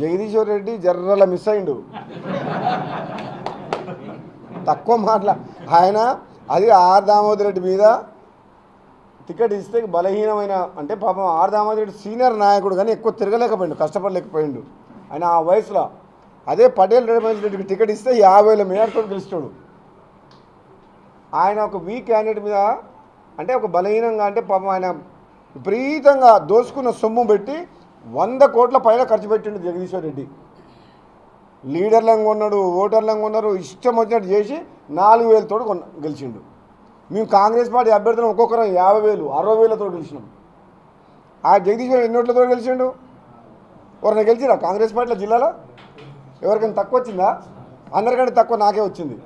Jagadishwar Reddy జర్రల miss అయిండు, తక్కువ ఆయన అది ఆర్ దామోదర్ రెడ్డి మీద టికెట్ ఇస్తే బలహీనమైన అంటే పాపం ఆర్ దామోదర్ రెడ్డి సీనియర్ నాయకుడు కానీ ఎక్కువ తిరగలేకపోయిండు, కష్టపడలేకపోయిండు ఆయన ఆ వయసులో. అదే పటేల్ రెడ్డికి టికెట్ ఇస్తే 50,000 మేయర్తో గెలుస్తాడు. ఆయన ఒక వీక్ క్యాండిడేట్ మీద అంటే ఒక బలహీనంగా అంటే పాపం ఆయన విపరీతంగా దోసుకున్న సొమ్ము పెట్టి 100 కోట్ల పైన ఖర్చు పెట్టిండు జగదీశ్వర్ రెడ్డి. లీడర్లను కొన్నాడు, ఓటర్లను కొన్నారు, ఇష్టం వచ్చినట్టు చేసి 4,000 తోడు గెలిచిండు. మేము కాంగ్రెస్ పార్టీ అభ్యర్థులను ఒక్కొక్కరు 50,000 60,000తో గెలిచినాం. ఆ జగదీశ్వర్ రెడ్డి ఎన్ని ఓట్లతో గెలిచిండు? ఎవరైనా గెలిచిరా కాంగ్రెస్ పార్టీలో జిల్లాలో? ఎవరికైనా తక్కువ వచ్చిందా? అందరికంటే తక్కువ నాకే వచ్చింది.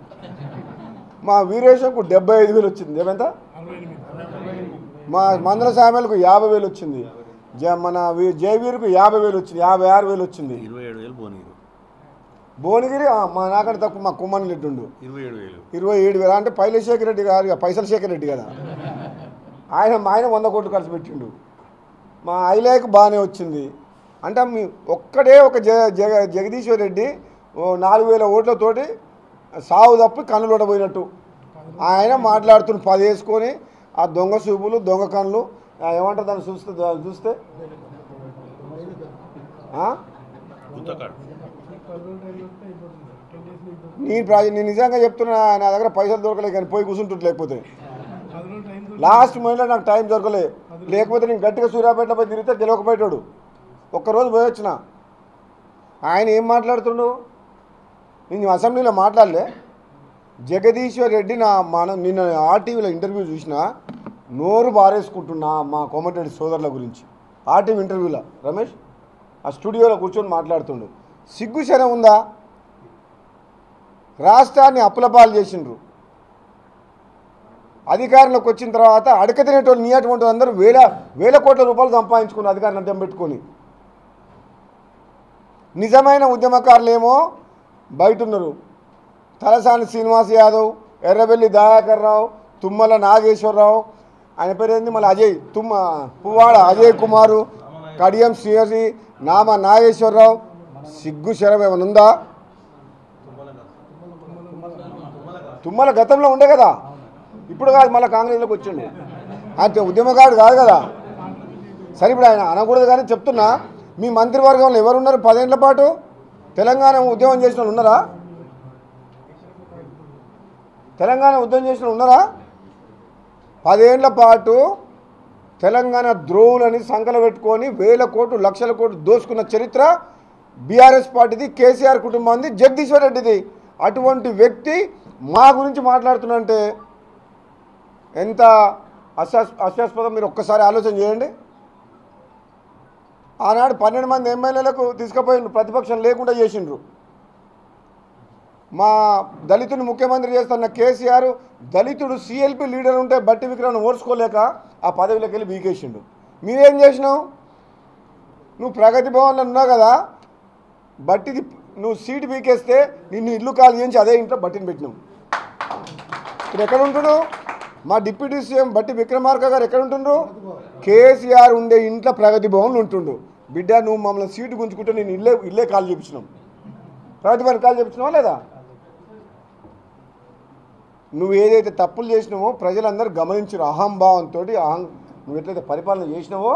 మా వీరేశంకు 75,000 వచ్చింది. ఏమంత? మా మందల సామెలకు 50,000 వచ్చింది. మన జయవీరుకు 50,000 వచ్చింది. 56,000 వచ్చింది. 27,000 భువనగిరి మా నాకంటే తక్కువ మా కుమ్మని రెడ్డి ఉండు 27,000 అంటే పైలశేఖర్ రెడ్డి కాదు, పైసల శేఖర్ రెడ్డి కదా. ఆయన 100 కోట్లు ఖర్చు పెట్టిండు. మా ఐలాకు బాగానే వచ్చింది. అంటే మీ ఒక్కడే ఒక జగదీశ్వర్ రెడ్డి 4,000 ఓట్లతోటి సాగు తప్పి కన్నులోడబోయినట్టు ఆయన మాట్లాడుతున్న 10 వేసుకొని ఆ దొంగ చూపులు దొంగ కన్నులు ఏమంటారు దాన్ని చూస్తే నేను నిజంగా చెప్తున్నా, నా దగ్గర పైసలు దొరకలే కానీ పోయి కూర్చుంటుంది. లేకపోతే లాస్ట్ మూమెంట్లో నాకు టైం దొరకలే, లేకపోతే నేను గట్టిగా సూర్యాపేటలో పోయి తిరిగితే గెలవకపోయాడు. ఒక్కరోజు పోయి వచ్చిన. ఆయన ఏం మాట్లాడుతుండు? నేను అసెంబ్లీలో మాట్లాడలే. జగదీశ్వర్ రెడ్డి నిన్న ఆర్టీవీలో ఇంటర్వ్యూ చూసినా నోరు బారేసుకుంటున్నా మా కోమటిరెడ్డి సోదరుల గురించి. ఆర్టీవీ ఇంటర్వ్యూలో రమేష్ ఆ స్టూడియోలో కూర్చొని మాట్లాడుతుండు. సిగ్గు శరం ఉందా? రాష్ట్రాన్ని అప్పులపాలు చేసిండ్రు. అధికారంలోకి వచ్చిన తర్వాత అడక తినేటోళ్ళు నీ అటువంటి అందరూ వేల కోట్ల రూపాయలు సంపాదించుకున్న అధికారాన్ని అడ్డం పెట్టుకొని. నిజమైన ఉద్యమకారులేమో బయట ఉన్నారు. తలసాని శ్రీనివాస్ యాదవ్, ఎర్రబెల్లి దయాకర్ రావు, తుమ్మల నాగేశ్వరరావు, ఆయన పేరు ఏంది మళ్ళీ పువ్వాడ అజయ్ కుమారు, కడియం శ్రీహరి, నామ నాగేశ్వరరావు. సిగ్గు శరం ఏమైనా ఉందా? తుమ్మల గతంలో ఉండే కదా, ఇప్పుడు కాదు మళ్ళీ కాంగ్రెస్లోకి వచ్చిండు. ఆయన ఉద్యమకారుడు కాదు కదా. సరే ఇప్పుడు ఆయన అనకూడదు కానీ చెప్తున్నా, మీ మంత్రివర్గంలో ఎవరున్నారు 10 ఏళ్ల పాటు తెలంగాణ ఉద్యమం చేసిన వాళ్ళు ఉన్నారా? తెలంగాణ ఉద్యమం చేసిన ఉన్నారా? 10 ఏళ్ల పాటు తెలంగాణ ద్రోవులని సంకల పెట్టుకొని వేల కోట్లు లక్షల కోట్లు దోసుకున్న చరిత్ర బీఆర్ఎస్ పార్టీది, కేసీఆర్ కుటుంబాన్ని, జగదీశ్వర్ రెడ్డిది. అటువంటి వ్యక్తి మా గురించి మాట్లాడుతున్నంటే ఎంత అస్యాస్పదం మీరు ఒక్కసారి ఆలోచన చేయండి. ఆనాడు 12 మంది ఎమ్మెల్యేలకు తీసుకుపోయిండ్రు, ప్రతిపక్షం లేకుండా చేసిండ్రు. మా దళితుని ముఖ్యమంత్రి చేస్తున్న కేసీఆర్ దళితుడు సిఎల్పి లీడర్ ఉంటే బట్టి విక్రమను ఓర్చుకోలేక ఆ పదవిలోకి వెళ్ళి బీకేసిండు. మీరేం చేసినావు? నువ్వు ప్రగతి భవన్లో ఉన్నావు కదా, బట్టిది నువ్వు సీటు బీకేస్తే నిన్ను ఇల్లు ఖాళీ చేయించి అదే ఇంట్లో బట్టిని పెట్టినావు. ఇప్పుడు ఎక్కడ ఉంటున్నావు? మా డిప్యూటీ సీఎం బట్టి విక్రమార్క గారు ఎక్కడ ఉంటుండ్రు? కేసీఆర్ ఉండే ఇంట్లో ప్రగతి భవన్లు ఉంటుండు. బిడ్డ నువ్వు మమ్మల్ని సీటు గుంజుకుంటే నేను ఇల్లే కాల్ చేయించినాం. ప్రగతి భవన్ కాల్ చేయించినావా లేదా? నువ్వు ఏదైతే తప్పులు చేసినావో ప్రజలందరూ గమనించారు. అహంభావంతో నువ్వు ఎట్లయితే పరిపాలన చేసినావో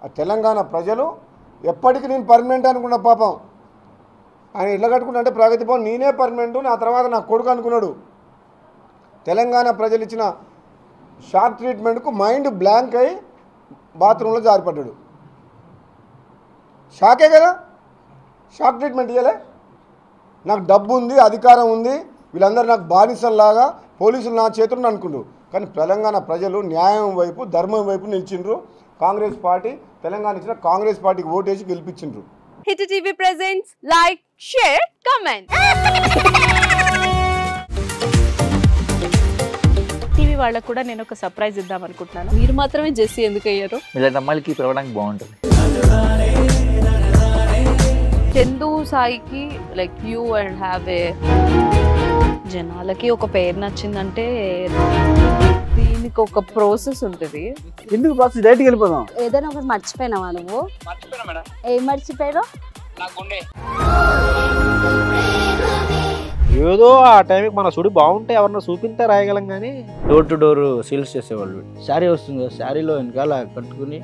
ఆ తెలంగాణ ప్రజలు ఎప్పటికీ నేను పర్మనెంట్ అనుకున్నా. పాపం ఆయన ఇట్లా కట్టుకున్నా అంటే ప్రగతి భవన్ నేనే పర్మనెంట్, నా తర్వాత నా కొడుకు అనుకున్నాడు. తెలంగాణ ప్రజలు ఇచ్చిన షార్ట్ ట్రీట్మెంట్కు మైండ్ బ్లాంక్ అయి బాత్రూంలో జారిపడ్డాడు. షాకే కదా, షాక్ ట్రీట్మెంట్ ఇవ్వలే. నాకు డబ్బు ఉంది, అధికారం ఉంది, వీళ్ళందరూ నాకు బానిసల్లాగా పోలీసులు నా చేతులను అనుకుండు. కానీ తెలంగాణ ప్రజలు న్యాయం వైపు ధర్మం వైపు నిలిచిండ్రు. కాంగ్రెస్ పార్టీ తెలంగాణ ఇచ్చిన కాంగ్రెస్ పార్టీకి ఓటేసి గెలిపించిండ్రు. Hit TV presents like, share, comment. TV వాళ్ళకు కూడా నేను ఒక సర్ప్రైజ్ ఇద్దాం అనుకుంటున్నాను. మీరు మాత్రమే జెస్సీ ఎందుకు అయ్యారు? ఇలాంటి అమ్మాయిలకి పిలవడానికి బాగుంటుంది. చందు సాయికి like you and have a జనాలకి ఒక పేరు నచ్చిందంటే దీనికి ఒక ప్రాసెస్ ఉంటుంది. ఎందుకు ప్రాసెస్? డైరెక్ట్‌గా వెళ్ళిపోదాం. ఏదైనా ఒకటి మర్చిపోయినావా నువ్వు? మర్చిపోయినా మేడం. ఏం మర్చిపోయావు? ఏదో ఆ టైంకి మన సుడి బాగుంటే ఎవరన్నా చూపిస్తే రాయగలం కానీ డోర్ టు డోర్ సేల్స్ చేసేవాళ్ళు. శారీ వస్తుంది, శారీలో వెనకాల కట్టుకుని